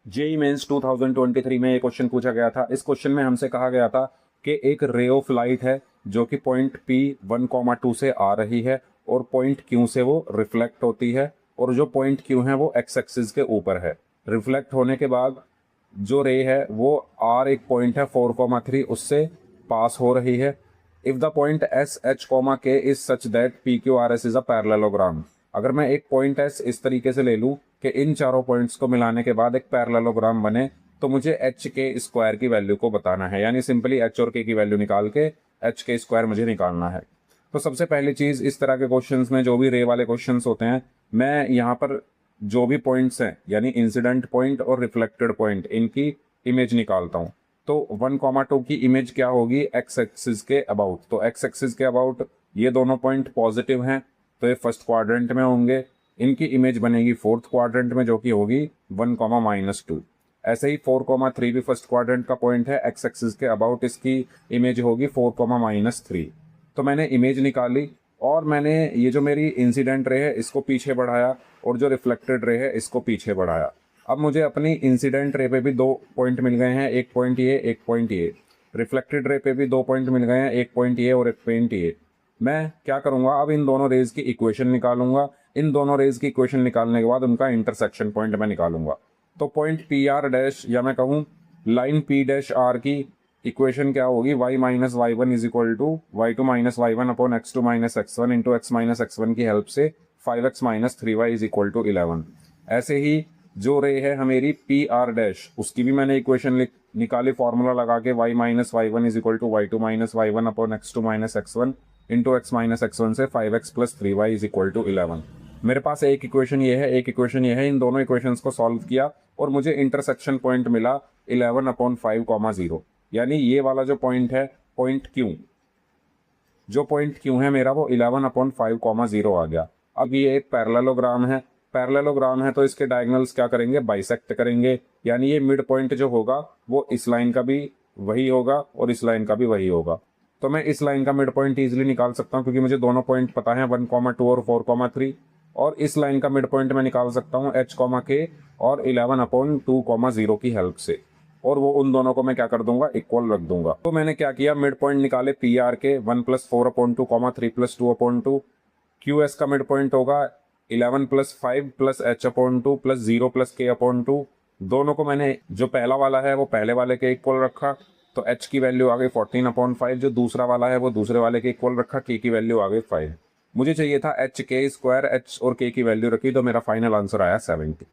JEE mains 2023 में ये question पूछा गया था। इस क्वेश्चन में हमसे कहा गया था कि एक रे ऑफ लाइट है जो कि पॉइंट पी 1,2 से आ रही है और पॉइंट क्यू से वो रिफ्लेक्ट होती है, और जो पॉइंट क्यू है वो एक्स एक्सिस के ऊपर है। रिफ्लेक्ट होने के बाद जो रे है वो आर एक पॉइंट है 4,3 उससे पास हो रही है। If the point S H comma K is such that P Q R S is a parallelogram. अगर मैं एक पॉइंट एस इस तरीके से ले लूं कि इन चारों पॉइंट्स को मिलाने के बाद एक पैरेललोग्राम बने, तो मुझे एच के स्क्वायर की वैल्यू को बताना है, यानी सिंपली एच और के की वैल्यू निकाल के एच के स्क्वायर मुझे निकालना है। तो सबसे पहली चीज, इस तरह के क्वेश्चंस में जो भी रे वाले क्वेश्चंस होते हैं, मैं यहाँ पर जो भी पॉइंट्स हैं यानी इंसिडेंट पॉइंट और रिफ्लेक्टेड पॉइंट, इनकी इमेज निकालता हूँ। तो 1,2 की इमेज क्या होगी, एक्स एक्सिस के अबाउट। तो एक्स एक्सिस के अबाउट ये दोनों पॉइंट पॉजिटिव हैं तो ये फर्स्ट क्वाड्रेंट में होंगे। इनकी इमेज बनेगी फोर्थ क्वाड्रेंट में जो कि होगी 1,-2। ऐसे ही 4,3 भी फर्स्ट क्वाड्रेंट का पॉइंट है, एक्स एक्सिस के अबाउट इसकी इमेज होगी 4,-3। तो मैंने इमेज निकाली और मैंने ये जो मेरी इंसिडेंट रे है इसको पीछे बढ़ाया और जो रिफ्लेक्टेड रे है इसको पीछे बढ़ाया। अब मुझे अपनी इंसिडेंट रे पे भी 2 पॉइंट मिल गए हैं, एक पॉइंट ये, एक पॉइंट ये। रिफ्लेक्टेड रे पे भी 2 पॉइंट मिल गए हैं, एक पॉइंट ये और एक पॉइंट ये। मैं क्या करूंगा, अब इन दोनों रेज की इक्वेशन निकालूंगा। इन दोनों रेज की इक्वेशन निकालने के बाद उनका इंटरसेक्शन पॉइंट मैं निकालूंगा। तो पॉइंट पी आर डैश, या मैं कहूँ लाइन पी डैश आर की इक्वेशन क्या होगी, y minus y one is equal to y two minus y one upon x two minus x one into x minus x one की help से 5x minus 3y is equal to 11। ऐसे ही जो रे है हमेरी P R dash, उसकी भी मैंने equation निकाली फॉर्मूला लगा के, y minus y one is equal to y two minus y one upon x two minus x one into x minus x one से 5x plus 3y is equal to 11। मेरे पास एक equation ये है, एक equation ये है। इन दोनों equations को सॉल्व किया और मुझे इंटरसेक्शन पॉइंट मिला 11/5,0। यानी ये वाला जो पॉइंट है, पॉइंट क्यू, जो पॉइंट क्यू है मेरा वो 11/5,0 आ गया। अब ये एक पैरेललोग्राम है, पैरेललोग्राम है तो इसके डायगोनल्स क्या करेंगे, बाइसेक्ट करेंगे। यानी ये मिड पॉइंट जो होगा वो इस लाइन का भी वही होगा और इस लाइन का भी वही होगा। तो मैं इस लाइन का मिड पॉइंट इजिली निकाल सकता हूँ क्योंकि मुझे दोनों पॉइंट पता है, 1,2 और 4,3। और इस लाइन का मिड पॉइंट मैं निकाल सकता हूँ h, k और 11/2,0 की हेल्प से। और वो उन दोनों को मैं क्या कर दूंगा, इक्वल रख दूंगा। तो मैंने क्या किया, मिड पॉइंट निकाले पी आर के 1 + 4/2, 3 + 2/2। क्यू एस का मिड पॉइंट होगा 11 + 5 + h/2 + 0 + k/2। दोनों को मैंने, जो पहला वाला है वो पहले वाले के इक्वल रखा, तो h की वैल्यू आ गई 14/5। जो दूसरा वाला है वो दूसरे वाले के इक्वल रखा, k की वैल्यू आ गई 5। मुझे चाहिए था h के स्क्वायर, h और k की वैल्यू रखी, तो मेरा फाइनल आंसर आया 70।